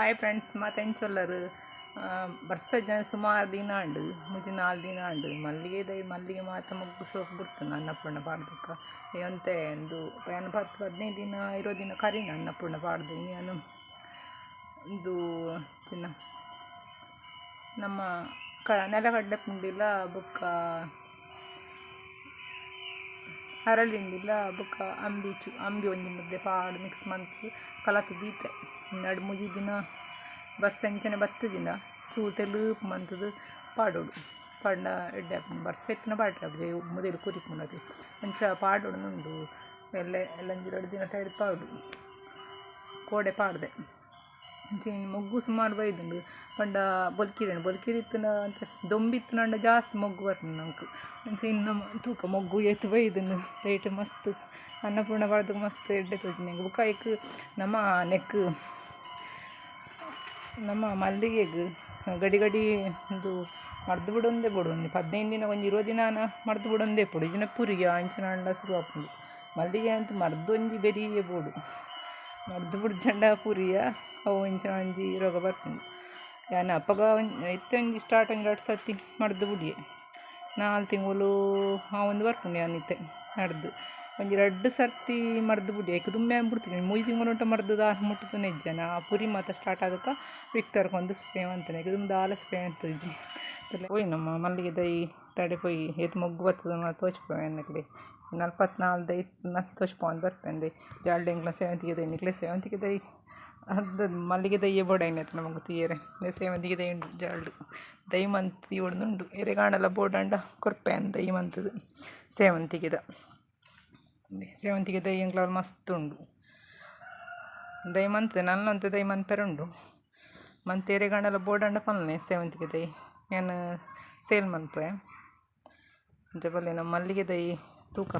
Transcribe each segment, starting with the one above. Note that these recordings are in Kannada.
ಹಾಯ್ ಫ್ರೆಂಡ್ಸ್ ಮಾತೆಂಚೊಲ್ಲರು ಬರ್ಸ ಜನ ಸುಮಾರು ದಿನ ಉಂಡು ಮುಜಿ 4 ದಿನ ಉಂಡು ಮಲ್ಲಿಗೆ ಮಾತ ಮುಗ್ಗು ಶೋಕ್ ಬಿಡ್ತಾನೆ ಅನ್ನಪೂರ್ಣ ಪಾಡ್ದಕ್ಕ ಎಂತೆ ಒಂದು 10-15 ದಿನ 20 ದಿನ ಕರೀನ ಅನ್ನಪೂರ್ಣ ಪಾಡ್ದು ನಾನು ಇದು ಚಿನ್ನ ನಮ್ಮ ನೆಲಗಡ್ಡೆ ಪುಂಡಿಲ್ಲ ಬುಕ್ಕ ಹರಳಿಂಡಿಲ್ಲ ಬುಕ್ಕ ಅಂಬಿ ಒಂಜಿ ಮುದ್ದೆ ಪಾಡು ಮಿಕ್ಸ್ ಮಂತ್ ಕಲತು ದೀತೆ 2-3 ದಿನ ಬರ್ಸ ಎಂಚನೆ ಬತ್ತು ದಿನ ಚೂತೆಲು ಮಂತದು ಪಾಡೋಡು ಪಂಡ ಎಡ್ಡೆ ಬರ್ಸ ಎತ್ತಿನ ಪಾಡ್ರೆ ಮುದೇಲು ಕುರಿಪುನದು ಅಂಚ ಪಾಡೋಡು ಉಂಡು ಎಲ್ಲಂಜಿ 2 ದಿನ ತೈಡು ಪಾಡು ಕೋಡೆ ಪಾಡ್ದೆ ಮೊಗ್ಗು ಸುಮಾರು ಬೈದುಂಡು ಪಂಡ ಬೊಲ್ಕಿರಿತ್ತನ ಅಂತ ದೊಂಬಿತ್ತುನಂಡ ಜಾಸ್ತಿ ಮೊಗ್ಗು ಬರ್ತದೆ ನಂಗೆ ಅಂಚೆ ಇನ್ನು ತೂಕ ಮೊಗ್ಗು ಎತ್ತು ಬೈದುಂಡು ರೇಟ್ ಮಸ್ತ್ ಅನ್ನಪೂರ್ಣ ಪಾಡ್ದಕ್ಕೆ ಮಸ್ತ್ ಎಡ್ಡೆ ತೋಜಿ ನಂಗೆ ಬುಕಾಯ್ಕ್ ನಮ್ಮ ಮಲ್ಲಿಗೆಗೆ ಗಡಿ ಇದು ಮರ್ದು ಬಿಡೊಂದೇ ಬಿಡೊಂದು 15 ದಿನ 20 ದಿನ ಮರ್ದು ಬಿಡೊಂದೇ ಪೊಡು ಇಜಿನ ಪುರಿಗೆ ಅಂಚಿನ ಶುರು ಹಾಕೊಂಡು ಮಲ್ಲಿಗೆ ಅಂತೂ ಮರ್ದೊಂಜಿ ಬೆರಿಯೇ ಬೋಡು ಮರ್ದು ಬಿಡ್ಜಂಡ ಪುರಿಯ ಅವು ಇಂಚಿನ ಒಂಜಿ ರೋಗ ಬರ್ಕೊಂಡು ಯಾನು ಅಪ್ಪಗ ಇತ್ತೊಂಜಿ ಸ್ಟಾರ್ಟ್ 2 ಸರ್ತಿ ಮರ್ದು ಬಿಡಿಯೆ 4 ತಿಂಗಳು ಒಂದು ಬರ್ಕೊಂಡು ಯಾನಿತ್ತೆ ನಡ್ದು ಒಂಜಿ 2 ಸರ್ತಿ ಮರ್ದು ಬಿಡಿ ಏಕೆ ದುಮ್ಮೆ ಬಿಡ್ತೀನಿ 3 ತಿಂಗಳು ಉಂಟ ಮರ್ದು ದಾರ ಮುಟ್ಟುದು ನೆಜ್ಜನ ಆ ಪುರಿ ಮಾತ್ರ ಸ್ಟಾರ್ಟ್ ಆಗೋಕೆ ವಿಕ್ಟರ್ಗೊಂದು ಸ್ಪ್ರೇ ಅಂತಾನೆ ಏಕೆ ದುಮ್ ದಾಲ ಸ್ಪ್ರೇ ಅಂತಜ್ಜಿ ಹೋಯ್ ನಮ್ಮ ಮಲ್ಲಿಗೆ ದೈ ತಡೆ ಹೋಯ್ ಏತು ಮೊಗ್ಗು ಬರ್ತದ ತೋಚ್ಪೋಯ್ ಅನ್ನಕಡೆ 44 ದೈ ತೋಚ್ಪೊಂದು ಬರ್ಪಂದೆ ಜಾಲ್ಡೆಂಗ್ಲ ಸೇವಂತಿಗೆ ದೈ ಅದು ಮಲ್ಲಿಗೆ ದೈಯೇ ಬೋಡೈನತ್ತು ನಮಗೆ ತೀಯರೆ ಸೇವಂತಿಗೆ ದೈ ಉಂಡು ಜಾಲ್ಡು ದೈ ಮಂತ್ ಉಂಡು ಎರೆಗಾಣೆಲ್ಲ ಬೋಡಂಡ ಕೊರ್ಪೆನ್ ದೈ ಮಂತದು ಸೇವಂತಿಗೆ ದೈ ಎಂಗ್ಲವ್ರು ಮಸ್ತ್ ಉಂಡು ದೈ ಮಂತೆ ನನ್ನಂತೆ ದೈ ಮನ್ಪೆರುಂಡು ಮಂತೆ ಎರೆಗಾಣೆಲ್ಲ ಬೋಡಂಡ ಪನ್ನೆ ಸೇವಂತಿಗೆ ದೈ ನಾನು ಸೇಲ್ ಮನ್ಪೆ ಜಬಲ್ಲೆ ನಮ್ಮ ಮಲ್ಲಿಗೆ ದೈ ತೂಕ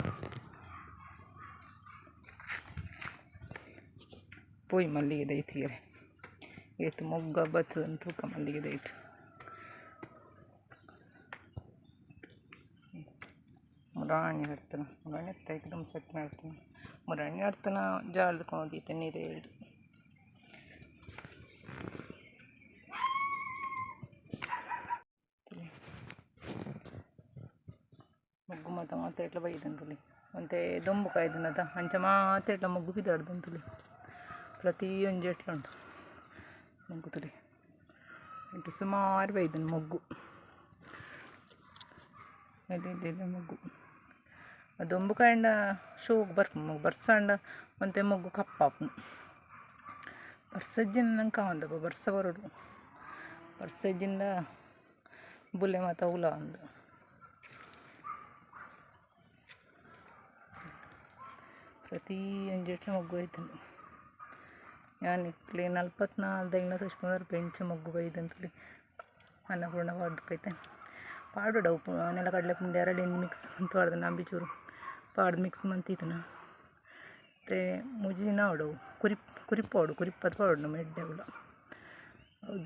ಪೋಯ್ ಮಲ್ಲಿಗೆ ದೈ ತೀರೆ ಏತು ಮೊಗ್ಗ ಬತ್ತದ ತೂಕ ಮಲ್ಲಿಗೆ ದೈಟ್ ಮುರಾಣಿ ನಡ್ತಾನೆ ಮುರಾಣಿ ಎತ್ತೈಕದಮ್ ಸತ್ತು ನಡ್ತಾನೆ ಮುರಾಣಿ ನಡ್ತಾನೆ ಜಾಳ್ದುಕೊಂಡೀತೆ ನೀರು ಹೇಳಿ ಮೊಗ್ಗು ಮಾತ್ರ ಬೈದಂತಲಿ ಮತ್ತೆ ದೊಂಬು ಕಾಯ್ದನದ ಅಂಚ ಮಾತ್ರ ಮೊಗ್ಗು ಬಿದ್ದಾಡ್ದಂತಲಿ ಪ್ರತಿಯೊಂದು ಎಟ್ಲ ಉಂಟು ಮೊಗ್ಗು ತುಳಿ ಎಂಟು ಸುಮಾರು ಬೈದನು ಮೊಗ್ಗು ಎಲ್ಲ ಮೊಗ್ಗು ದೊಂಬು ಕಾಯಂಡ ಶೋಕ್ ಬರ್ಸಂಡ ಮತ್ತೆ ಮೊಗ್ಗು ಕಪ್ಪಾಪು ಬರ್ಸಜ್ಜಿನ ನಂಗೆ ಕಾವಂದಪ್ಪ ಬರ್ಸ ಬರೋಡು ಬರ್ಸಜ್ಜಿಂದ ಬುಲ್ಲೆ ಮಾತ ಹುಲ ಒಂದು ಪ್ರತಿಯೊಂದು ಜಟ್ಲೆ ಮೊಗ್ಗು ಆಯ್ತಂಡು ನಾನು ಇಕ್ಲಿ 44 ದಿನ ತೋಚ್ಕೊಂಡ್ರೆ ಬೆಂಚ ಮೊಗ್ಗು ಬೈದಂತಲಿ ಅನ್ನಪೂರ್ಣ ಪಾಡ್ದಕ್ಕೈತೆ ಪಾಡೋಡ ಉಪ್ಪು ನೆಲಗಡಲೆ ಪುಂಡಿ ಹರಳಿಂಡಿ ಮಿಕ್ಸ್ ಅಂತ ಪಾಡ್ದು ನಂಬಿಚೂರು ಪಾಡ್ದು ಮಿಕ್ಸ್ ಮಂತಿತ್ತನ ಮತ್ತು ಮುಜಿನ ಆಡವು ಕುರಿಪ್ಪದು ಪಾಡು ನಮ್ಮ ಎಡ್ಡೆ ಅವಳು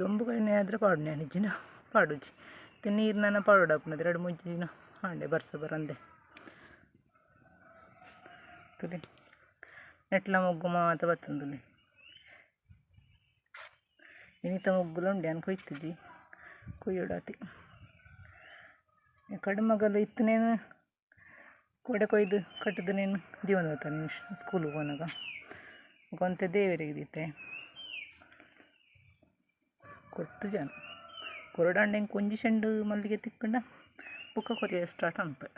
ದೊಂಬು ಕಣ್ಣೆ ಆದರೆ ಪಾಡು ನಾನು ಇಜ್ಜಿನ ಪಾಡುಜಿ ಮತ್ತು ನೀರನ್ನ ಪಾಡೋಡಪ್ಪನದು 2-3 ದಿನ ಹಾಂಡೆ ಬರ್ಸ ಬರಂದೆ ತುಲಿ ನೆಟ್ಲ ಮೊಗ್ಗು ಮಾತ ಬತ್ತಂದುಲಿ ಇನ್ನಿತ ಮೊಗ್ಗುಲು ಉಂಡೆ ಅನ್ ಕೊಯ್ತುಜಿ ಕೊಯ್ಯೋಡಾತಿ ಕಡುಮಗಲು ಇತ್ತನೇನು ಕೊಡೆ ಕೊಯ್ದು ಕಟ್ಟದು ನೀನು ಜೀವನ ಹೋಗ್ತಾನೆ ನೀನು ಸ್ಕೂಲಿಗೆ ಹೋನಾಗ ಗೊಂತೆ ದೇವರಿಗೆ ದೀತೆ ಕೊಡ್ತು ಜನ ಕೊರಡಾಂಡೆ ಹಿಂಗೆ ಕೊಂಜಿ ಚೆಂಡು ಮಲ್ಲಿಗೆ ತಿಕ್ಕೊಂಡ ಬುಕ್ಕ ಕೊರಿಯ ಸ್ಟಾರ್ಟ್ ಅನ್ಪೆ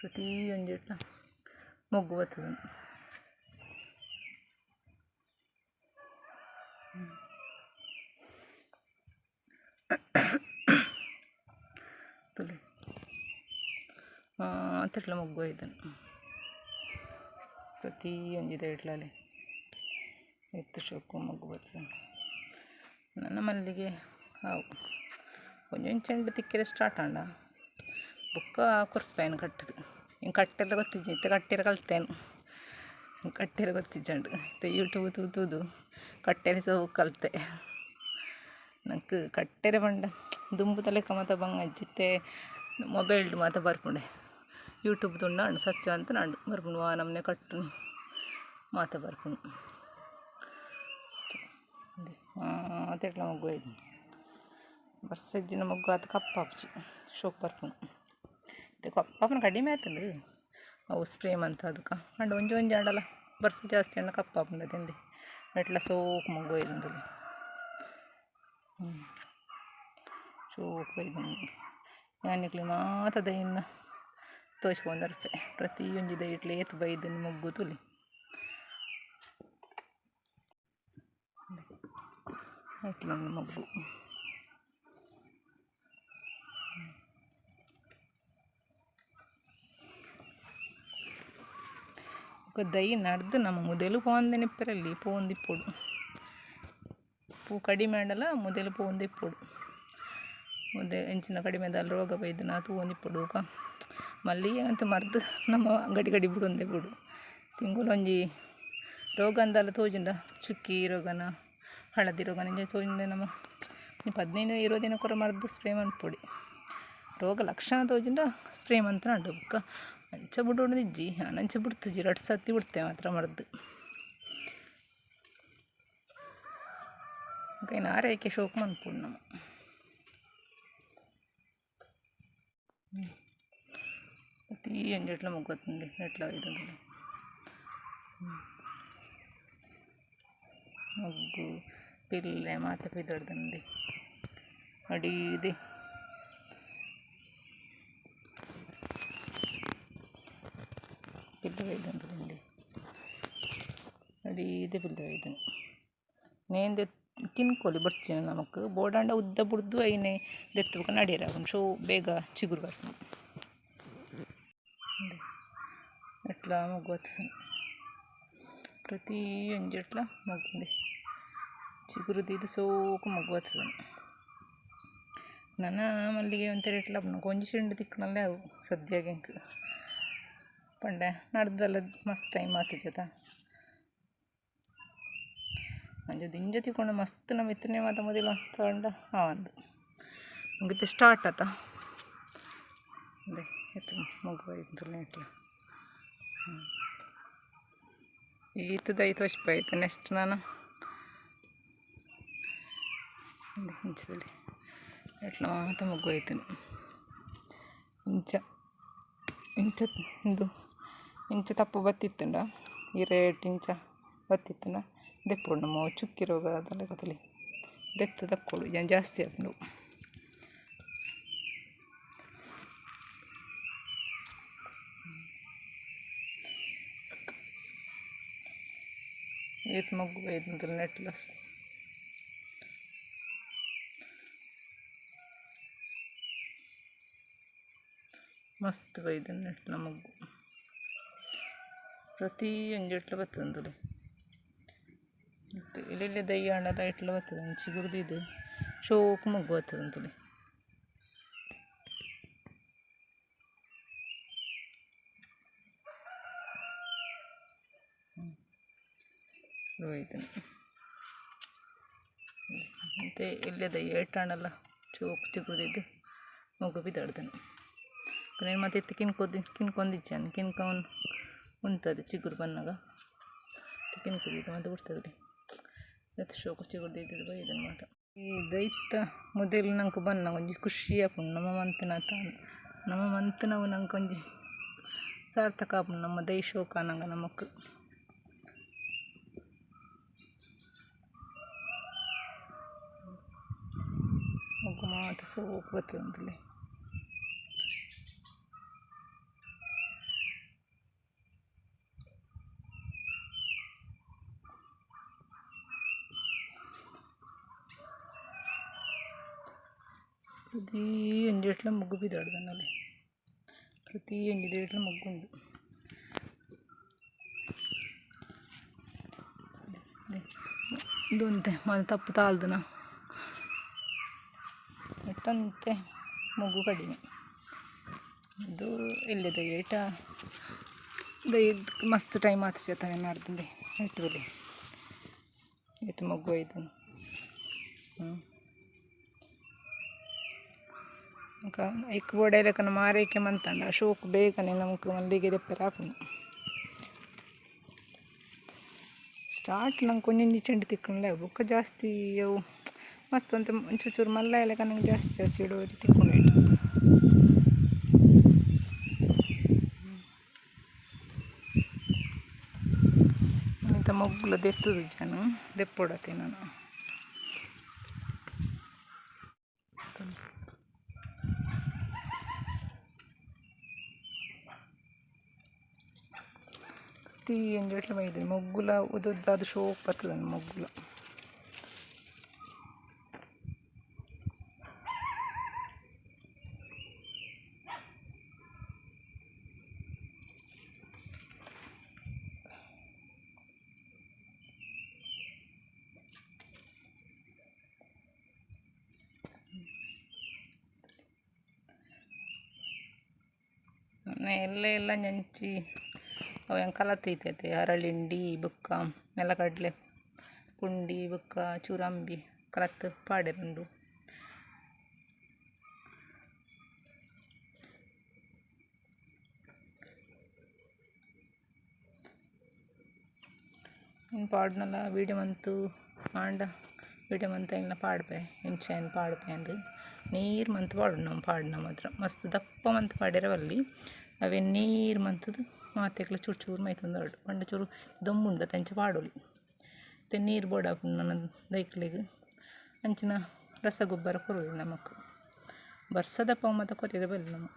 ಪ್ರತಿಯೊಂದು ಇಟ್ಲ ಮೊಗ್ಗು ಬರ್ತದ ತುಲಿ ಮಾತ್ರ ಮೊಗ್ಗು ಐದನು ಪ್ರತಿಯೊಂದಿದೆ ಇಟ್ಲಲ್ಲಿ ಎತ್ತು ಶೋಕು ಮೊಗ್ಗು ಬರ್ತದೆ ನನ್ನ ಮಲ್ಲಿಗೆ ಹಾವು ಒಂದೊಂದು ಚೆಂಡು ತಿಕ್ಕಿದ್ರೆ ಸ್ಟಾರ್ಟ್ ಆಂಡ ಬುಕ್ಕ ಕೊರ್ಪೇನು ಕಟ್ಟದು ಹಿಂಗೆ ಕಟ್ಟೆಲ್ಲ ಗೊತ್ತಿಜ್ಜಿ ಇತ್ತು ಕಟ್ಟೆಲ್ಲ ಕಲ್ತೇನು ಕಟ್ಟೆಲ್ಲ ಗೊತ್ತಿಜ್ಜಂಡು ಮತ್ತು ಯೂಟ್ಯೂಬ್ ತೂದು ಕಟ್ಟೆಲೆ ಸಹ ಕಲಿತೆ ನಂಗೆ ಕಟ್ಟೆರೆ ಬಂಡ ದುಂಬು ತಲೆಕ ಮಾತ ಬಂಗಜ್ಜಿತ್ತೆ ಮೊಬೈಲ್ಡು ಮಾತ ಬರ್ಪುಂಡೆ ಯೂಟ್ಯೂಬ್ ತುಂಡು ಸರ್ಚ್ ಅಂತ ನಾಡು ಬರ್ಪುಂಡು ನಮ್ಮನೆ ಕಟ್ಟು ಮಾತ ಬರ್ಪುಂಡು ಮಾತೆಟ್ಲ ಮಗ್ಗು ಐದು ಬರ್ಸಜ್ಜಿನ ಮಗ್ಗು ಅದು ಕಪ್ಪಾಪ್ಚಿ ಶೋಕ್ ಬರ್ಪುನು ಇದು ಕಪ್ಪಾಪನ ಕಡಿಮೆ ಆಯ್ತಲ್ಲ ಅವು ಸ್ಪ್ರೇ ಮಂತ ಅದಕ್ಕೆ ಅಂಡ್ ಒಂಜಿ ಒಂಜಿ ಆಡಲ್ಲ ಬರ್ಸ ಜಾಸ್ತಿ ಅಣ್ಣ ಕಪ್ಪಾಪುಂಡ ತಿಂದು ಎಟ್ಲ ಸೋಕ್ ಮಗ್ಗು ಐದಂದಲ್ಲಿ ಶೋಕ್ ಐದು ಯಾನಿಕ್ಲಿ ಮಾತ ದೈನ ತೋಚ್ಕೊಂಡ ರೂಪಾಯಿ ಪ್ರತಿಯೊಂದು ದೈಟ್ಲಿ ಏತ್ ಬೈದನ್ನು ಮಗ್ಗು ತುಲಿ ಎಟ್ಲೊಂದು ಮಗ್ಗು ದೈ ನಡ್ದು ನಮ್ಮ ಮೊದಲು ಪೋಂದೆನಿಪ್ಪರಲ್ಲಿ ಪೋಂದಿಪ್ಪೊಡು ಪೂ ಕಡಿಮೆ ಆಡಲ್ಲ ಮೊದಲು ಪೋಂದಿಪ್ಪೊಡು ಎಂಚಿನ ಕಡಿಮೆದಲ್ಲಿ ರೋಗ ಬೈದನ ತೂಂದಿಪ್ಪೊಡು ಮಲ್ಲಿಗೆ ಅಂತ ಮರ್ದು ನಮ್ಮ ಗಡಿ ಬಿಡೊಂದೆ ಬಿಡು ತಿಂಗುಲೊಂಜಿ ರೋಗ ಅಂದಲ್ಲ ತೋಜುಂಡ ಚುಕ್ಕಿ ರೋಗನ ಹಳದಿ ರೋಗ ನಿಂಜ ತೋಜುಂಡ ನಮ್ಮ 15-20 ದಿನ ಕೊರ ಮರ್ದು ಸ್ಪ್ರೇ ಮನ್ಪೊಡಿ ರೋಗ ಲಕ್ಷಣ ತೋಜುಂಡ ಸ್ಪ್ರೇ ಮಂತ್ರ ನಡು ಬುಕ್ಕ ಅಂಚ ಬಿಡೋಣ ಇಜ್ಜಿ ಅಂಚ ಬಿಡ್ತುಜಿ 2 ಸತಿ ಬಿಡ್ತೇವೆ ಮಾತ್ರ ಮರ್ದು ಕೈನ ಆರೈಕೆ ಶೋಕ್ ಮನ್ಪುಡು ನಮ್ಮ ಪ್ರತಿ ಎಂಜೆಟ್ಲ ಮುಗ್ಗೊತ್ತಂడి ಎಟ್ಲ ಇದಂದ್ರೆ ಮಗ್ಗು ಪಿಲ್ಲೆ ಮಾತ ಪಿದಡ್ದಂడి ಅಡೀದೆ ಪಿಲ್ಲ ವೈದಂದ್ರಂడి ಅಡೀದೆ ಪಿಲ್ಲ ವೈದನ್ ನೇಂದೆ ತಿನ್ಕೊಲಿ ಬರ್ತೀನಿ ನಮಕ್ ಬೋಡಾಂಡ ಉದ್ದ ಬಿಡ್ದು ಐನೆ ದೆತ್ತಬೇಕು ನಡೀರಾಗ ಶೋ ಬೇಗ ಚಿಗುರು ಬರ್ತದೆ ಎಟ್ಲ ಮಗ್ಗು ಪ್ರತಿ ಎಂಜೆಟ್ಲ ಮಗ್ಗುಂದೆ ಚಿಗುರುದಿದ್ದು ಸೋಕು ಮಗ್ಗು ಆಗ್ತದೆ ನನ್ನ ಮಲ್ಲಿಗೆ ಒಂಥರ ಎಟ್ಲ ಕೊಂಜಿ ಚೆಂಡು ತಿಕ್ಕನಲ್ಲೇ ಅವು ಸದ್ಯಾಗ ಎಂಕ್ ಪಂಡೆ ನಡ್ದಲ್ಲ ಮಸ್ತ್ ಟೈಮ್ ಆಗ್ತಿಜತ ಅಂಜದು ಇಂಜ ತಿಕ್ಕೊಂಡು ಮಸ್ತ್ ನಮ್ಮ ಇತ್ತನೇ ಮಾತ ಮೊದಲು ತಗೊಂಡ ಒಂದು ಮುಗಿತು ಸ್ಟಾರ್ಟ್ ಆತ ಅದೇ ಎತ್ತು ಮಗು ಆಯ್ತು ಇಟ್ಲ ಈತದೈತು ವರ್ಷ ಆಯ್ತು ನೆಕ್ಸ್ಟ್ ನಾನು ಅದೇ ಇಂಚದಲ್ಲಿ ಎಟ್ಲ ಮಾತ ಮಗು ಆಯ್ತೀನಿ ಇಂಚ ತಪ್ಪು ಬತ್ತಿತ್ತುಂಡ 2 ಇಂಚ ಬತ್ತಿತ್ತುಂಡ ದೆಪ್ಪೊಡು ನಮ್ಮ ಚುಕ್ಕಿ ರೋಗ ಅದೆಲ್ಲ ಗೊತ್ತಲಿ ದೆತ್ತು ತಕ್ಕೊಡು ಜಾಸ್ತಿ ಆಪುಂಡು ಏತ್ ಮಗ್ಗು ಬೈದಂದ್ರೆ ನೆಟ್ಲ ಮಸ್ತ್ ಬೈದನ್ ನೆಟ್ಲ ಮಗ್ಗು ಪ್ರತಿ ಎಂಜೆಟ್ಲ ಬರ್ತದಂತಲಿ ಇಲ್ಲೆಲ್ಲಿ ದಯ್ಯಾಣೆಲ್ಲ ಇಟ್ಲ ಬರ್ತದೆ ಚಿಗುರ್ದಿದ್ದು ಶೋಕು ಮಗ್ಗು ಬರ್ತದಂತಲಿ ಹೋಯ್ತಾನೆ ಮತ್ತು ಇಲ್ಲೇ ದಯ್ಯ ಇಟ್ಟಾಣಲ್ಲ ಚೋಕು ಚಿಗುರ್ದಿದ್ದು ಮಗು ಬಿದ್ದಾಡ್ತಾನೆ నేను ಮತ್ತೆ ಎತ್ತು ಕಿನ್ಕೊಂಡಿಚ್ಚಾನೆ ಕಿನ್ಕೊಂಡು ಉಂತದೆ ಚಿಗುರು ಬನ್ನಾಗ ಕಿನ್ಕೊಂಡಿದ್ದು ಮತ್ತೆ ಬಿಡ್ತದೆ ಎತ್ತು ಶೋಕು ಚಿಗುರ್ದಿದ್ದು ಬೈದನ್ನು ಮಾಟ ಈ ದೈತ ಮೊದಲು ನಂಗೆ ಬನ್ನ ಒಂಜಿ ಖುಷಿ ಆಪುಂಡು ನಮ್ಮ ಮಂತನವು ನಂಗೆ ಒಂಜಿ ಸಾರ್ಥಕ ಆಪುಂಡು ನಮ್ಮ ದೈ ಶೋಕ ನಂಗೆ ನಮಕ್ ಮಗು ಮಾತ ಸೋಕು ಬರ್ತದಂತಲೇ ಪ್ರತಿ ಎಂಜೆಟ್ಲ ಮಗ್ಗು ಬಿದ್ದಾಡ್ದನಲ್ಲಿ ಪ್ರತಿ ಎಂಜಿದೇಟ್ಲ ಮಗ್ಗುಂಡು ಇದೊಂತೆ ಮತ್ತೆ ತಪ್ಪು ತಾಳ್ದನ ಎಟ್ಟಂತೆ ಮಗು ಕಡಿಮೆ ಇದು ಎಲ್ಲಿದೆ ಏಟ ಮಸ್ತ್ ಟೈಮ್ ಆಗ್ತದೆ ಮಾಡ್ದಂದೆ ಇಟ್ಟುಲಿ ಎತ್ತು ಮಗು ಐದು ಇಕ್ ಬೋಡೈಲಕನ ಮಾರೈಕೆ ಮಂತಂಡ ಶೋಕ್ ಬೇಗನೆ ನಮಕ್ ಮಲ್ಲಿಗೆ ದೆಪ್ಪರೆ ಹಾಕುನು ಸ್ಟಾರ್ಟ್ ನಂಗೆ ಕೊಂಚ ಚೆಂಡು ತಿಕ್ಕೊಂಡ್ಲೆ ಬುಕ್ಕ ಜಾಸ್ತಿ ಅವು ಮಸ್ತ್ ಅಂತ ಒಂಚೂರು ಚೂರು ಮಲ್ಲ ಎಲ್ಲ ನಂಗೆ ಜಾಸ್ತಿ ಜಾಸ್ತಿ ಇಡುವ ತಿಕ್ಕೊಂಡು ಇಟ್ಟು ಇಂಥ ಮೊಗ್ಗುಲ ದೆತ್ತದು ಜನ ದೆಪ್ಪೊಡತೆ ನಾನು ತೀ ಎಂಜೆಟ್ಲ ಬೈದು ಮೊಗ್ಗುಲ ಉದ್ದದ್ದು ಶೋಕ್ ಬರ್ತದೆ ಮೊಗ್ಗುಲ ಎಲ್ಲ ನೆಂಚಿ ಅವು ಕಲತೈತೈತೆ ಹರಳಿಂಡಿ ಬುಕ್ಕ ನೆಲಗಡಲೆ ಪುಂಡಿ ಬುಕ್ಕ ಚೂರಂಬಿ ಕಲತ್ತು ಪಾಡಿರುಂಡು ಇನ್ನು ಪಾಡ್ನಲ್ಲ ವೀಡಿಯೋ ಮಂತು ಆಂಡ ವೀಡಿಯೋ ಮಂತ ಇಲ್ಲ ಪಾಡ್ಪೆ ಇಂಚೆನ್ ಪಾಡ್ಪೆ ಅಂದು ನೀರು ಮಂತು ಪಾಡು ನಮ್ಮ ಪಾಡ್ನ ಮಾತ್ರ ಮಸ್ತ್ ದಪ್ಪ ಮಂತು ಪಾಡಿರವಲ್ಲಿ ಅವೇ ನೀರು ಮಂತದು ಮಾತೆಕ್ಲ ಚೂರು ಚೂರು ಮೈತಂದು ಹೊರಡು ಪಂಡ ಚೂರು ದಮ್ಮುಂಡ ತಂಚ ಪಾಡೋಲಿ ಮತ್ತೆ ನೀರು ಬೋಡಾಪು ನನ್ನ ದೈಕ್ಲಿಗೆ ಅಂಚಿನ ರಸಗೊಬ್ಬರ ಕೊರೋದು ನಮಕ್ ಬರ್ಸದಪ್ಪ ಮತ್ತು ಕೊರಿಯರ ಬಲ್ಲ ನಮ್ಮ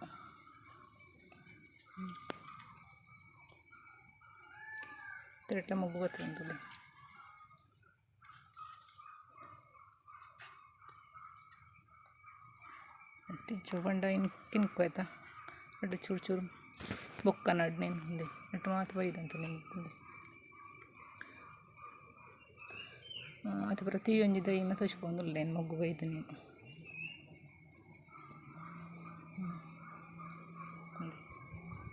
ತಿರಟ ಮಗು ಬರ್ತದೆ ಟಿಚ್ಚು ಬಂಡ ಇನ್ನು ಕಿನ್ಕೋಯ್ತಾ ಅಡ್ಡು ಚೂರು ಚೂರು ಬೊಕ್ಕ ನಡ್ನೇನು ಹಿಂದೆ ಅಟ್ಟು ಮಾತು ಬೈದಂತ ನಿಮ್ಗೆ ಅದು ಪ್ರತಿಯೊಂದು ದೈನ ತೋಚ್ಕೊಂಡುಲ್ಲ ಏನು ಮಗು ಬೈದು ನೀನು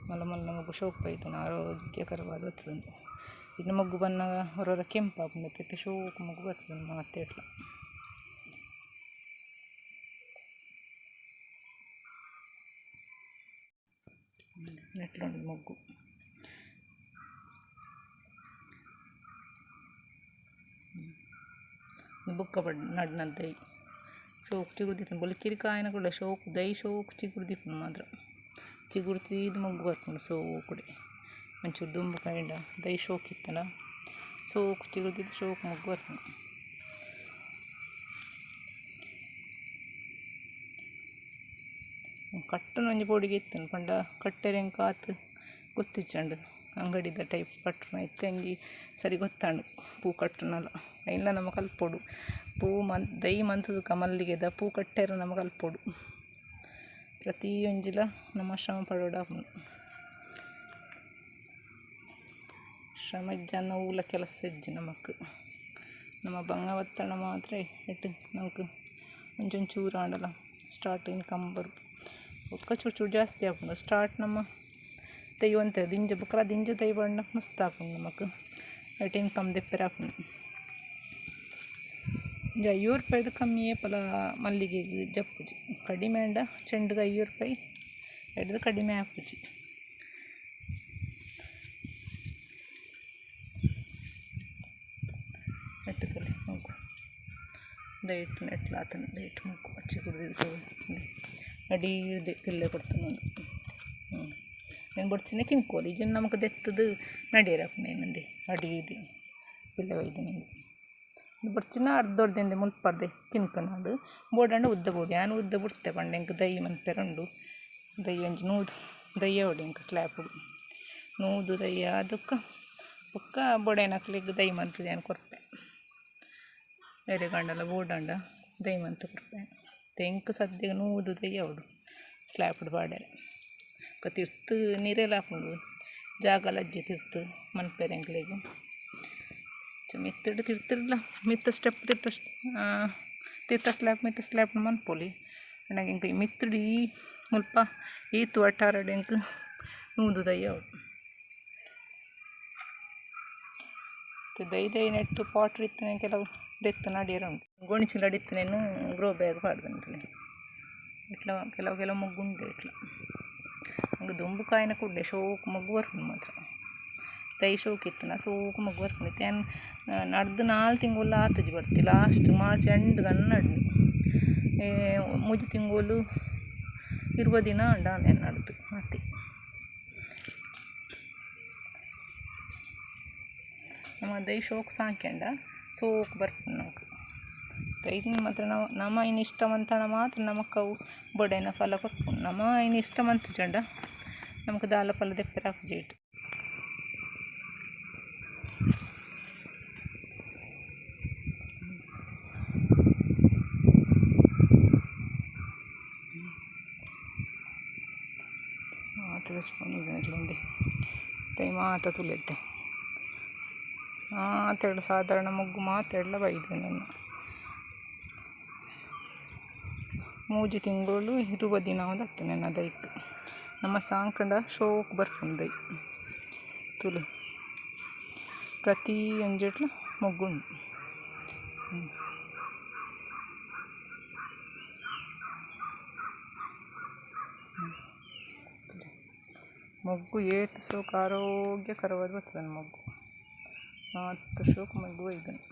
ಮಲ್ಲ ಮಲ್ಲ ಮಗು ಶೋಕ್ ಬೈತಾನೆ ಆರೋಗ್ಯಕರವಾದ ಬರ್ತದೆ ಇನ್ನು ಮಗು ಬಂದಾಗ ಹೊರ ಕೆಂಪು ಬಂದೈತೆ ಶೋಕ್ ಮಗು ಬರ್ತದೆ ಮತ್ತೆ ಇಟ್ಲ ನೆಟ್ಲುಂಡು ಮೊಗ್ಗು ಬುಕ್ಕ ಪಡ್ ನಡ್ನ ದೈ ಶೋಕ್ ಚಿಗುರ್ದಿತ್ತು ಬೊಲಿಕಿರಿ ಕಾಯಿನ ಕೂಡ ಶೋಕ್ ದೈ ಶೋಕ್ ಚಿಗುರ್ದಿಪ್ಪು ಮಾತ್ರ ಚಿಗುರ್ತಿದ್ದು ಮೊಗ್ಗು ಬರ್ಕೊಂಡು ಸೋಕುಡೆ ಒಂಚೂರು ದುಂಬು ಕಾಯಿಂದ ದೈ ಶೋಕ್ ಇತ್ತಲ್ಲ ಸೋಕು ಚಿಗುರ್ದಿದ್ದು ಶೋಕ್ ಮೊಗ್ಗು ಬರ್ಕೊಂಡು ಕಟ್ಟನ ಒಂಜಿ ಪೊಡಿಗೆ ಇತ್ತನು ಪಂಡ ಕಟ್ಟೆರೆ ಕಾತು ಗೊತ್ತಿಚ್ಚಂಡು ಅಂಗಡಿದ ಟೈಪ್ ಕಟ್ಟನ ಇತ್ತಂಗಿ ಸರಿ ಗೊತ್ತಾಂಡು ಪೂ ಕಟ್ಟನಲ್ಲ ಇಲ್ಲ ನಮ್ಮ ಕಲ್ಪೊಡು ಪೂ ದೈ ಮಂತದ ಮಲ್ಲಿಗೆದ ಪೂ ಕಟ್ಟೆರ ನಮ್ಮ ಕಲ್ಪೊಡು ಪ್ರತಿಯೊಂಜಿಲ ನಮ್ಮ ಶ್ರಮ ಪಡೋಡ ಶ್ರಮ ಜನ ಊಲ ಕೆಲಸ ಇಜ್ಜಿ ನಮಕ್ ನಮ್ಮ ಬಂಗ ಒತ್ತಡ ಮಾತ್ರ ಎಟ್ಟು ನಮಕ್ ಒಂಚೂರು ಆಂಡಲ್ಲ ಸ್ಟಾರ್ಟಿಂಗ್ ಕಂಬರು ಒಕ್ಕ ಚೂರು ಚೂರು ಜಾಸ್ತಿ ಹಾಕೊಂಡು ಸ್ಟಾರ್ಟ್ ನಮ್ಮ ತೆಯ್ಯುವಂತೆ ದಿಂಜ ಬುಕ್ರ ದಿಂಜ ತೈ ಬಣ್ಣ ಮಸ್ತ್ ಹಾಕೊಂಡು ನಮಕ್ ಎಟ್ಟು ಇನ್ಕಮ್ ದೆಪ್ಪೆರ ಹಾಕೊಂಡು 50 ರೂಪಾಯಿದು ಕಮ್ಮಿಯೇ ಪಲ ಮಲ್ಲಿಗೆಗೆ ಜಪ್ಪುಜಿ ಕಡಿಮೆ ಅಂಡ ಚೆಂಡುಗೆ 50 ರೂಪಾಯಿ ಹಿಡ್ದು ಕಡಿಮೆ ಹಾಕುಜಿ ನೆಟ್ಟದಲ್ಲಿ ಮಗು ದೈಟ್ ನೆಟ್ಲಾತನ ದೈಟ್ ಮಗು ಅಚ್ಚಿ ಕುಡಿದು ಅಡಿ ಇದೆ ಪಿಲ್ಲೆ ಕೊಡ್ತಾನೆ ಒಂದು నేను బొడిచిన కినుకోవాలి ఇది నమ్మకు తెత్తదు నడియరాకు నేనంది అడిగి పిల్ల వైద్య నేను ಬೊಡ್ಚಿನ ಅರ್ಧೊಡ್ದಿಂದೆ ಮುಲ್ಪರ್ದೆ ಕಿನ್ಕನಾಡು ಬೋಡಂಡ ಉದ್ದ ಬೋಡಿ ನಾನು ಉದ್ದ ಬಿಡ್ತೆ ಪಂಡ ಎಂಕ್ ದೈ ಮನ್ಪೆರಂಡು ದೈ ಒಂಜಿ ನೂದು ದಯ್ಯ ಹೊಡಿ ಎಂಕ್ ಸ್ಲ್ಯಾಪುಡು ನೂದು ದಯ್ಯ ಅದಕ್ಕೆ ಬೊಕ್ಕ ಬೊಡೇನಕ್ಲಿಗೆ ದೈ ಮಂತದೆ ಅನ್ ಕೊರ್ಪೆ ಬೇರೆ ಗಂಡಲ್ಲ ಬೋಡಂಡ ದೈ ಮಂತ ಕೊರ್ಪೆ ತೆಂಕ್ ಸದ್ಯಗೆ ನೂದು ದಯ್ಯ ಹೊಡು ಸ್ಲ್ಯಾಪುಡು ಬಾಡೆಲೆ ತಿರ್ತು ನೀರೆಲ್ಲ ಹಾಕೊಂಡು ಜಾಗಲ ಅಜ್ಜಿ ತಿರ್ತು ಮನ್ಪೆರೆ ಎಂಕ್ಲಿಗೆ ಮಿತ್ತಡು ತಿರ್ತಿರ್ಲ ಮಿತ್ತ ಸ್ಟೆಪ್ ತಿರ್ತ ಸ್ಲ್ಯಾಪ್ ಮಿತ್ತ ಸ್ಲ್ಯಾಪ್ ಮನ್ಪೊಲಿ ಅಂಡಂಗೆ ಇಂಕ ಮಿತ್ತಡು ಈ ಮುಲ್ಪ ಈತು ಒಟ್ಟಾರಡು ಎಂಕ್ ನೂದು ದಯ್ಯ ಅವಡು ದೈ ದೈ ನೆಟ್ಟು ಪಾಟ್ರ್ ಇತ್ತನೆ ಕೆಲವು ದೆತ್ತು ನಡಿಯರ ಉಂಟು ಗೋಣಿಚೀಲ ಅಡಿತ್ತನೇನು ಗ್ರೋ ಬ್ಯಾಗ್ ಪಾಡ್ದಂತಲೇ ಇಟ್ಲ ಕೆಲವು ಮುಗ್ಗುಂಡೆ ಇಟ್ಲ ಹಂಗೆ ದುಂಬು ಕಾಯಿನ ಕುಡ್ಡೆ ಶೋಕು ಮಗು ಬರ್ಕೊಂಡು ಮಾತ್ರ ದೈ ಶೋಕಿತ್ತು ನಾ ಸೋಕು ಮಗು ಬರ್ಕೊಂಡಿತ್ತು ಏನು ನಡ್ದು 4 ತಿಂಗಳು ಆತಜಿ ಬರ್ತಿ ಲಾಸ್ಟ್ ಮಾರ್ಚ್ ಎಂಡ್ ಗನ್ನ ನಡ್ದು 3 ತಿಂಗಳು 20 ದಿನ ಡಾನೆ ನಡ್ದು ಮತ್ತೆ ನಮ್ಮ ದೈ ಶೋಕ್ ಸಾಂಕ್ಯಂಡ ಸೋಕ್ ಬರ್ಪುಂಡು ನಮಕ್ ದೈದಿನ ಮಾತ್ರ ನಾವು ನಮ್ಮ ಇನ್ನು ಇಷ್ಟವಂತನ ಮಾತ್ರ ನಮಕ್ಕವು ಬೊಡೆನ ಫಲ ಕೊಟ್ಪುಂಡು ನಮ್ಮ ಇನ್ನು ಇಷ್ಟವಂತ ಚಂಡ ನಮಕ್ ದಾಲ ಫಲ ದೆಪ್ಪೆ ರಾಪುಜೇಟ್ ಇದರಲ್ಲಿ ತೈ ಮಾತ ತುಳಿಯುತ್ತೆ ಮಾತಾಡು ಸಾಧಾರಣ ಮುಗ್ಗು ಮಾತಾಡಲ ಬೈದು ನನ್ನ 3 ತಿಂಗಳು 20 ದಿನ ಒಂದು ನನ್ನ ದೈಕ್ ನಮ್ಮ ಸಾಂಕಂಡ ಶೋಕ್ ಬರ್ಪುಂಡು ದೈ ತುಳು ಪ್ರತಿ ಅಂಜಟ್ಲ ಮುಗ್ಗುಂಡು ಮೊಗ್ಗು ಏತು ಸೋಕು ಆರೋಗ್ಯಕರವಾದ ಬರ್ತದೆ ಮೊಗ್ಗು ಮತ್ತು ಶೋಕು ಮೊಗ್ಗು ಇದನ್ನು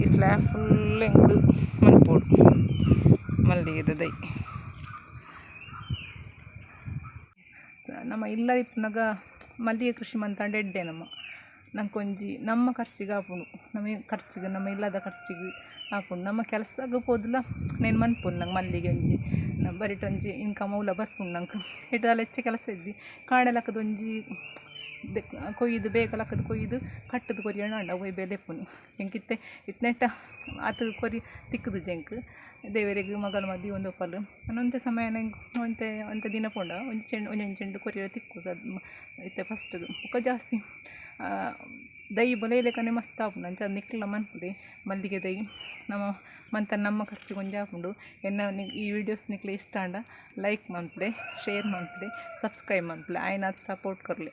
ಈ ಸ್ಲ್ಯಾಬ್ ಫುಲ್ ಹೆಂಗು ಮಲ್ಪೋಡು ಮಲ್ಲಿಗೆದ ದೈ ನಮ್ಮ ಇಲ್ಲ ಇಪ್ಪನಾಗ ಮಲ್ಲಿಗೆ ಕೃಷಿ ಮಂತಾಂಡ ಎಡ್ಡೆ ನಂಗೊಂಜಿ ನಮ್ಮ ಖರ್ಚಿಗೆ ಆಪುಂಡು ನಮ್ಮ ಖರ್ಚಿಗೆ ನಮ್ಮ ಇಲ್ಲದ ಖರ್ಚಿಗೆ ಆಪುಂಡು ನಮ್ಮ ಕೆಲಸಕ್ಕೆ ಹೋದ್ಲ నేను ಮನ್ಪುಂಡು ನಂಗೆ ಮಲ್ಲಿಗೆ ಒಂಜಿ ಬರಿಟೊಂಜಿ ಇನ್ಕಮ್ ಅವಲ ಬರ್ಪುಂಡು ನಂಗೆ ಹಿಡ್ದಲ್ಲ ಹೆಚ್ಚು ಕೆಲಸ ಇದ್ದಿ ಕಾಣಲಕ್ಕದೊಂಜಿ ಕೊಯ್ದು ಬೇಕಲಕ್ಕದು ಕೊಯ್ದು ಕಟ್ಟದು ಕೊರಿಯೋಣ ಅಂಡ ಒಯ್ ಬೆಲೆಪ್ಪುನಿ ಹೆಂಗಿತ್ತೆ ಇತ್ನೆಟ್ಟ ಆತು ಕೊರಿ ತಿಕ್ಕದು ಜಂಕ್ ದೇವರಿಗೆ ಮಗಳ ಮದಿ ಒಂದು ಒಪ್ಪಲು ಅನ್ನೊಂತೆ ಸಮಯ ನಂಗೆ ಒಂತೆ ದಿನ ಪೋಂಡ ಒಂದೊಂದು ಚೆಂಡು ಕೊರಿಯೋ ತಿಕ್ಕು ಇತ್ತೆ ಫಸ್ಟ್ದು ಬೊಕ್ಕ ಜಾಸ್ತಿ ದೈ ಬೊಲೆಲೆಕನೆ ಮಸ್ತ್ ಆಪುಂಡು ಅಂಚ ನಿಕ್ಲ ಮನ್ಪುದೆ ಮಲ್ಲಿಗೆ ದೈ ನಮ್ಮ ಖರ್ಚಿಗೆ ಒಂಜಿ ಆಪುಂಡು ಈ ವಿಡಿಯೋಸ್ ನಿಕ್ಲೆ ಇಷ್ಟ ಅಂಡ ಲೈಕ್ ಮನ್ಪುಡೆ ಶೇರ್ ಮನ್ಪುಡೆ ಸಬ್ಸ್ಕ್ರೈಬ್ ಮನ್ಪುಡೆ ಆಯ್ನ ಸಪೋರ್ಟ್ ಕೊರ್ಲೆ.